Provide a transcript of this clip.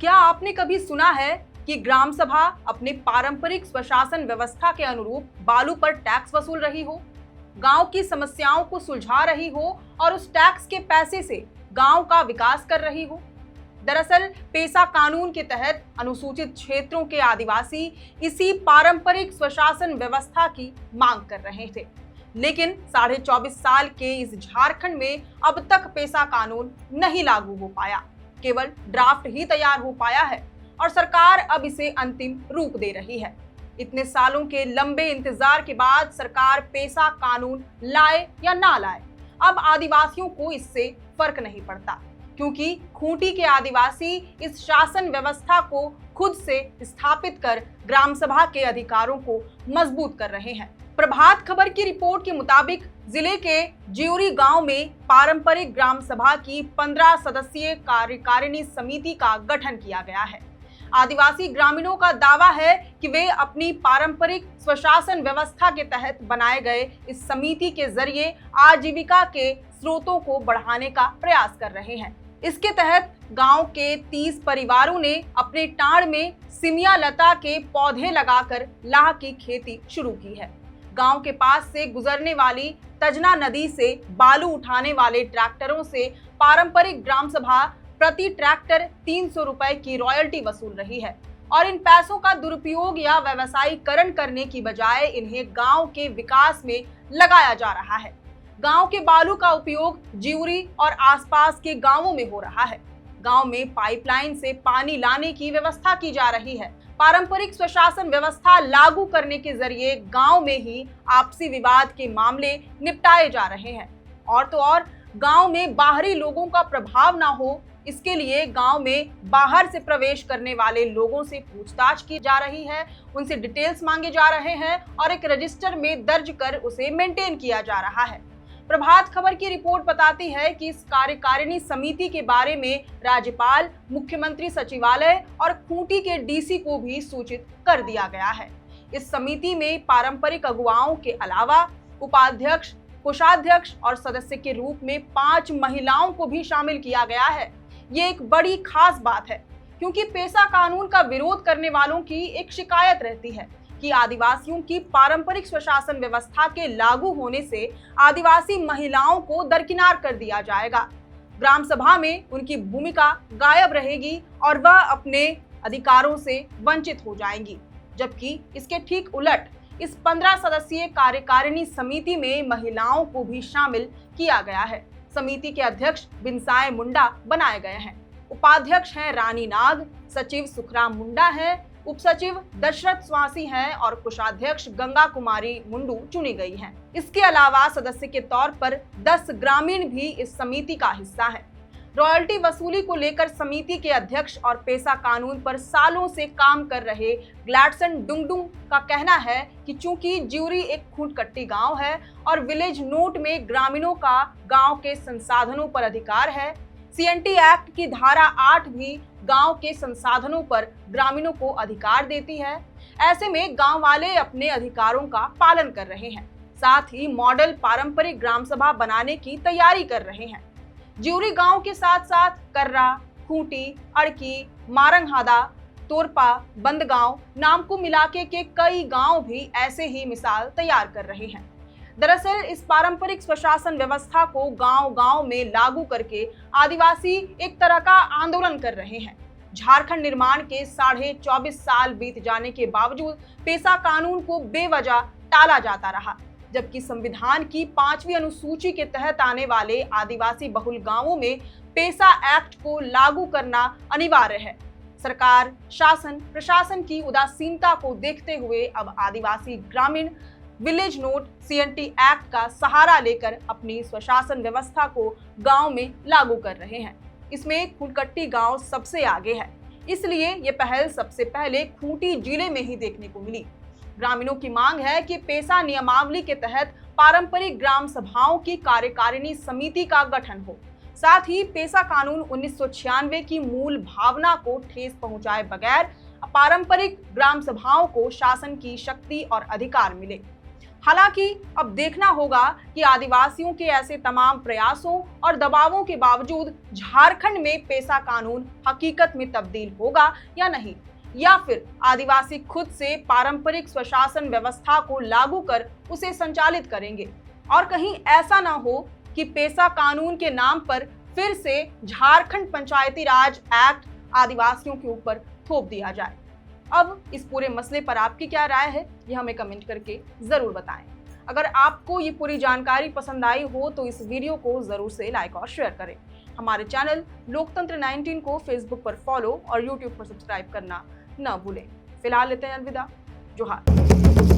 क्या आपने कभी सुना है कि ग्राम सभा अपने पारंपरिक स्वशासन व्यवस्था के अनुरूप बालू पर टैक्स वसूल रही हो, गांव की समस्याओं को सुलझा रही हो और उस टैक्स के पैसे से गांव का विकास कर रही हो? दरअसल पेसा कानून के तहत अनुसूचित क्षेत्रों के आदिवासी इसी पारंपरिक स्वशासन व्यवस्था की मांग कर रहे थे, लेकिन 24.5 साल के इस झारखंड में अब तक पेसा कानून नहीं लागू हो पाया। केवल ड्राफ्ट ही तैयार हो पाया है और सरकार अब इसे अंतिम रूप दे रही है। इतने सालों के लंबे इंतजार के बाद सरकार पेसा कानून लाए या ना लाए, अब आदिवासियों को इससे फर्क नहीं पड़ता, क्योंकि खूंटी के आदिवासी इस शासन व्यवस्था को खुद से स्थापित कर ग्राम सभा के अधिकारों को मजबूत कर रहे हैं। प्रभात खबर की रिपोर्ट के मुताबिक जिले के जिउरी गांव में पारंपरिक ग्राम सभा की 15 सदस्यीय कार्यकारिणी समिति का गठन किया गया है। आदिवासी ग्रामीणों का दावा है कि वे अपनी पारंपरिक स्वशासन व्यवस्था के तहत बनाए गए इस समिति के जरिए आजीविका के स्रोतों को बढ़ाने का प्रयास कर रहे हैं। इसके तहत गांव के 30 परिवारों ने अपने टांड में सिमिया लता के पौधे लगाकर लाह की खेती शुरू की है। गांव के पास से गुजरने वाली तजना नदी से बालू उठाने वाले ट्रैक्टरों से पारंपरिक ग्राम सभा प्रति ट्रैक्टर 300 रुपए की रॉयल्टी वसूल रही है और इन पैसों का दुरुपयोग या व्यवसायीकरण करने की बजाय इन्हें गांव के विकास में लगाया जा रहा है। गांव के बालू का उपयोग जिउरी और आसपास के गांवों में हो रहा है। गांव में पाइपलाइन से पानी लाने की व्यवस्था की जा रही है। पारंपरिक स्वशासन व्यवस्था लागू करने के जरिए गांव में ही आपसी विवाद के मामले निपटाए जा रहे हैं और तो और गांव में बाहरी लोगों का प्रभाव ना हो, इसके लिए गांव में बाहर से प्रवेश करने वाले लोगों से पूछताछ की जा रही है, उनसे डिटेल्स मांगे जा रहे हैं और एक रजिस्टर में दर्ज कर उसे मेंटेन किया जा रहा है। प्रभात खबर की रिपोर्ट बताती है कि इस कार्यकारिणी समिति के बारे में राज्यपाल, मुख्यमंत्री सचिवालय और खूंटी के डीसी को भी सूचित कर दिया गया है। इस समिति में पारंपरिक अगुवाओं के अलावा उपाध्यक्ष, कोषाध्यक्ष और सदस्य के रूप में 5 महिलाओं को भी शामिल किया गया है। ये एक बड़ी खास बात है, क्योंकि पेसा कानून का विरोध करने वालों की एक शिकायत रहती है कि आदिवासियों की पारंपरिक स्वशासन व्यवस्था के लागू होने से आदिवासी महिलाओं को दरकिनार कर दिया जाएगा, ग्राम सभा में उनकी भूमिका गायब रहेगी और वह अपने अधिकारों से वंचित हो जाएंगी। जबकि इसके ठीक उलट इस 15 सदस्यीय कार्यकारिणी समिति में महिलाओं को भी शामिल किया गया है। समिति के अध्यक्ष बिनसाय मुंडा बनाए गए हैं, उपाध्यक्ष हैं रानी नाग, सचिव सुखराम मुंडा है, उप सचिव दशरथ स्वासी हैं और कोषाध्यक्ष गंगा कुमारी मुंडू चुनी गई हैं। इसके अलावा सदस्य के तौर पर 10 ग्रामीण भी इस समिति का हिस्सा हैं। रॉयल्टी वसूली को लेकर समिति के अध्यक्ष और पेसा कानून पर सालों से काम कर रहे ग्लैडसन डुंगडुंग का कहना है कि चूंकि जिउरी एक खूंटकट्टी गांव है और विलेज नोट में ग्रामीणों का गांव के संसाधनों पर अधिकार है, सीएनटी एक्ट की धारा 8 भी गांव के संसाधनों पर ग्रामीणों को अधिकार देती है। ऐसे में गांव वाले अपने अधिकारों का पालन कर रहे हैं, साथ ही मॉडल पारंपरिक ग्राम सभा बनाने की तैयारी कर रहे हैं। जिउरी गांव के साथ साथ कर्रा, खूंटी, अड़की, मारंगहादा, तोरपा, बंदगांव, नामकुम इलाके के कई गांव भी ऐसे ही मिसाल तैयार कर रहे हैं। दरअसल इस पारंपरिक स्वशासन व्यवस्था को गांव-गांव में लागू करके आदिवासी एक तरह का आंदोलन कर रहे हैं। झारखंड निर्माण के 24.5 साल बीत जाने के बावजूद पेसा कानून को बेवजह टाला जाता रहा, जबकि संविधान की 5वीं अनुसूची के तहत आने वाले आदिवासी बहुल गांवों में पेसा एक्ट को लागू करना अनिवार्य है। सरकार, शासन, प्रशासन की उदासीनता को देखते हुए अब आदिवासी ग्रामीण विलेज नोट सीएनटी एक्ट का सहारा लेकर अपनी स्वशासन व्यवस्था को गांव में लागू कर रहे हैं। इसमें खूंटकट्टी गांव सबसे आगे है, इसलिए ये पहल सबसे पहले खूंटी जिले में ही देखने को मिली। ग्रामीणों की मांग है कि पेसा नियमावली के तहत पारंपरिक ग्राम सभाओं की कार्यकारिणी समिति का गठन हो, साथ ही पेसा कानून 1996 की मूल भावना को ठेस पहुंचाए बगैर पारंपरिक ग्राम सभाओं को शासन की शक्ति और अधिकार मिले। हालांकि अब देखना होगा कि आदिवासियों के ऐसे तमाम प्रयासों और दबावों के बावजूद झारखंड में पेसा कानून हकीकत में तब्दील होगा या नहीं, या फिर आदिवासी खुद से पारंपरिक स्वशासन व्यवस्था को लागू कर उसे संचालित करेंगे और कहीं ऐसा ना हो कि पेसा कानून के नाम पर फिर से झारखंड पंचायती राज एक्ट आदिवासियों के ऊपर थोप दिया जाए। अब इस पूरे मसले पर आपकी क्या राय है, ये हमें कमेंट करके जरूर बताएं। अगर आपको ये पूरी जानकारी पसंद आई हो तो इस वीडियो को जरूर से लाइक और शेयर करें। हमारे चैनल लोकतंत्र 19 को फेसबुक पर फॉलो और यूट्यूब पर सब्सक्राइब करना न भूलें। फिलहाल लेते हैं अलविदा। जोहार।